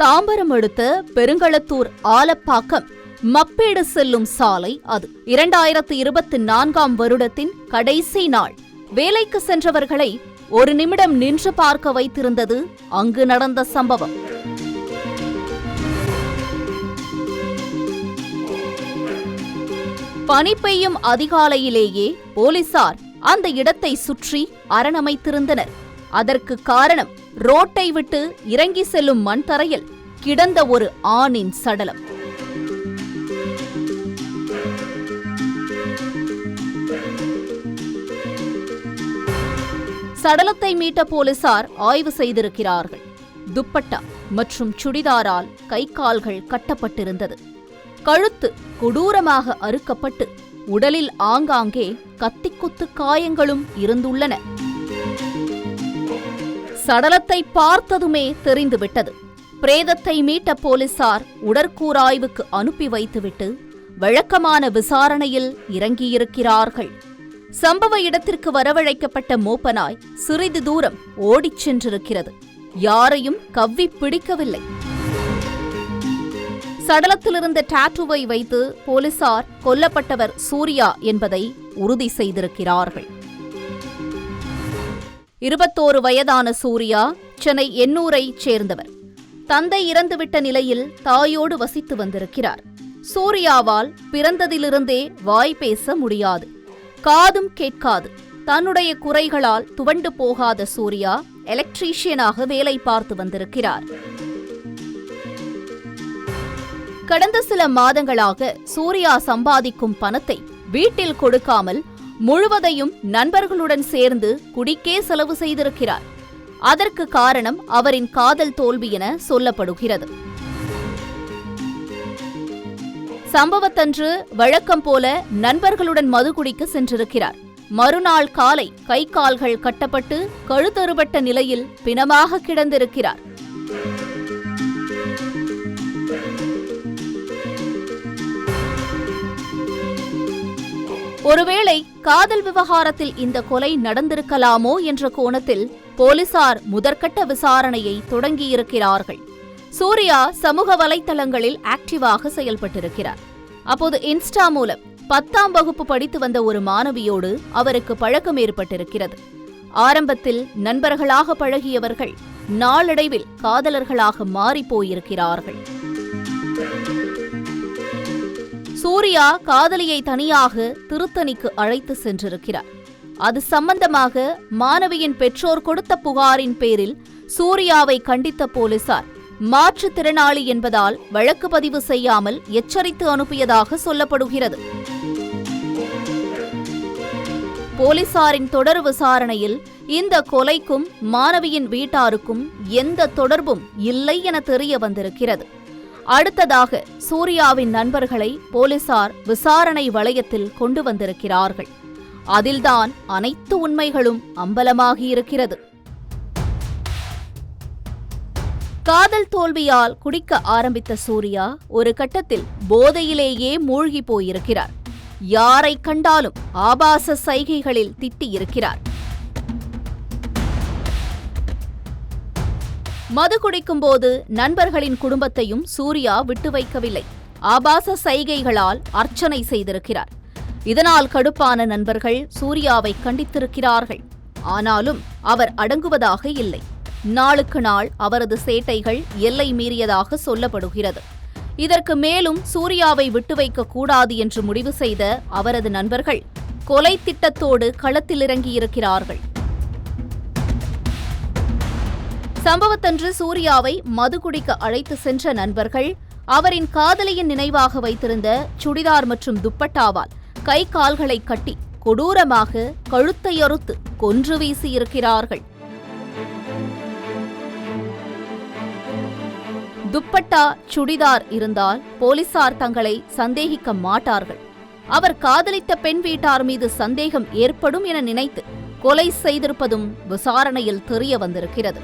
தாம்பரம் அடுத்த பெருங்களத்தூர் ஆலப்பாக்கம் மப்பேடு செல்லும் சாலை அது. 2024ஆம் வருடத்தின் கடைசி நாள். வேலைக்கு சென்றவர்களை ஒரு நிமிடம் நின்று பார்க்க வைத்திருந்தது அங்கு நடந்த சம்பவம். பனி பெய்யும் அதிகாலையிலேயே போலீசார் அந்த இடத்தை சுற்றி அரணமைத்திருந்தனர். அதற்கு காரணம் ரோட்டை விட்டு இறங்கி செல்லும் மண் தரையில் கிடந்த ஒரு ஆணின் சடலம். சடலத்தை மீட்ட போலீசார் ஆய்வு செய்திருக்கிறார்கள். துப்பட்டா மற்றும் சுடிதாரால் கை கால்கள் கட்டப்பட்டிருந்தது. கழுத்து கொடூரமாக அறுக்கப்பட்டு உடலில் ஆங்காங்கே கத்திக்குத்து காயங்களும் இருந்துள்ளன. சடலத்தை பார்த்ததுமே தெரிந்துவிட்டது. பிரேதத்தை மீட்ட போலீசார் உடற்கூறாய்வுக்கு அனுப்பி வைத்துவிட்டு வழக்கமான விசாரணையில் இறங்கியிருக்கிறார்கள். சம்பவ இடத்திற்கு வரவழைக்கப்பட்ட மோப்பனாய் சிறிது தூரம் ஓடிச் சென்றிருக்கிறது. யாரையும் கவ்வி பிடிக்கவில்லை. சடலத்திலிருந்த டாட்டூவை வைத்து போலீசார் கொல்லப்பட்டவர் சூர்யா என்பதை உறுதி செய்திருக்கிறார்கள். 21 வயதான சூர்யா சென்னை எண்ணூரைச் சேர்ந்தவர். தந்தை இறந்துவிட்ட நிலையில் தாயோடு வசித்து வந்திருக்கிறார். சூர்யாவால் பிறந்ததிலிருந்தே வாய் பேச முடியாது, காதும் கேட்காது. தன்னுடைய குறைகளால் துவண்டு போகாத சூர்யா எலக்ட்ரீஷியனாக வேலை பார்த்து வந்திருக்கிறார். கடந்த சில மாதங்களாக சூர்யா சம்பாதிக்கும் பணத்தை வீட்டில் கொடுக்காமல் முழுவதையும் நண்பர்களுடன் சேர்ந்து குடிக்கே செலவு செய்திருக்கிறார். அதற்கு காரணம் அவரின் காதல் தோல்வி என சொல்லப்படுகிறது. சம்பவத்தன்று வழக்கம் போல நண்பர்களுடன் மது குடிக்க சென்றிருக்கிறார். மறுநாள் காலை கை கால்கள் கட்டப்பட்டு கழுத்தறுபட்ட நிலையில் பிணமாக கிடந்திருக்கிறார். ஒருவேளை காதல் விவகாரத்தில் இந்த கொலை நடந்திருக்கலாமோ என்ற கோணத்தில் போலீசார் முதற்கட்ட விசாரணையை தொடங்கியிருக்கிறார்கள். சூர்யா சமூக வலைத்தளங்களில் ஆக்டிவாக செயல்பட்டிருக்கிறார். அப்போது இன்ஸ்டா மூலம் 10ஆம் வகுப்பு படித்து வந்த ஒரு மாணவியோடு அவருக்கு பழக்கம் ஏற்பட்டிருக்கிறது. ஆரம்பத்தில் நண்பர்களாக பழகியவர்கள் நாளடைவில் காதலர்களாக மாறிப்போயிருக்கிறார்கள். சூர்யா காதலியை தனியாக திருத்தணிக்கு அழைத்து சென்றிருக்கிறார். அது சம்பந்தமாக மாணவியின் பெற்றோர் கொடுத்த புகாரின் பேரில் சூர்யாவை கண்டித்த போலீசார் மாற்றுத்திறனாளி என்பதால் வழக்கு பதிவு செய்யாமல் எச்சரித்து அனுப்பியதாக சொல்லப்படுகிறது. போலீசாரின் தொடர் விசாரணையில் இந்த கொலைக்கும் மாணவியின் வீட்டாருக்கும் எந்த தொடர்பும் இல்லை என தெரிய வந்திருக்கிறது. அடுத்ததாக சூர்யாவின் நண்பர்களை போலீசார் விசாரணை வளையத்தில் கொண்டு வந்திருக்கிறார்கள். அதில்தான் அனைத்து உண்மைகளும் அம்பலமாகியிருக்கிறது. காதல் தோல்வியால் குடிக்க ஆரம்பித்த சூர்யா ஒரு கட்டத்தில் போதையிலேயே மூழ்கி போயிருக்கிறார். யாரை கண்டாலும் ஆபாச சைகைகளில் திட்டியிருக்கிறார். மது குடிக்கும்போது நண்பர்களின் குடும்பத்தையும் சூர்யா விட்டு வைக்கவில்லை. ஆபாச சைகைகளால் அர்ச்சனை செய்திருக்கிறார். இதனால் கடுப்பான நண்பர்கள் சூர்யாவை கண்டித்திருக்கிறார்கள். ஆனாலும் அவர் அடங்குவதாக இல்லை. நாளுக்கு நாள் அவரது சேட்டைகள் எல்லை மீறியதாக சொல்லப்படுகிறது. இதற்கு மேலும் சூர்யாவை விட்டு வைக்க கூடாது என்று முடிவு செய்த அவரது நண்பர்கள் கொலை திட்டத்தோடு களத்தில் இறங்கியிருக்கிறார்கள். சம்பவத்தன்று சூர்யாவை மது குடிக்க அழைத்து சென்ற நண்பர்கள் அவரின் காதலியின் நினைவாக வைத்திருந்த சுடிதார் மற்றும் துப்பட்டாவால் கை கால்களை கட்டி கொடூரமாக கழுத்தை அறுத்து கொன்று வீசியிருக்கிறார்கள். துப்பட்டா சுடிதார் இருந்தால் போலீசார் தங்களை சந்தேகிக்க மாட்டார்கள். அவர் காதலித்த பெண் வீட்டார் மீது சந்தேகம் ஏற்படும் என நினைத்து கொலை செய்திருப்பதும் விசாரணையில் தெரிய வந்திருக்கிறது.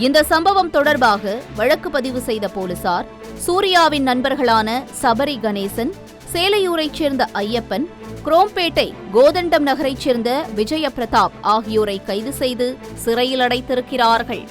இந்த சம்பவம் தொடர்பாக வழக்கு பதிவு செய்த போலீசார் சூர்யாவின் நண்பர்களான சபரி கணேசன், சேலையூரைச் சேர்ந்த ஐயப்பன், குரோம்பேட்டை கோதண்டம் நகரைச் சேர்ந்த விஜய பிரதாப் ஆகியோரை கைது செய்து சிறையில் அடைத்திருக்கிறார்கள்.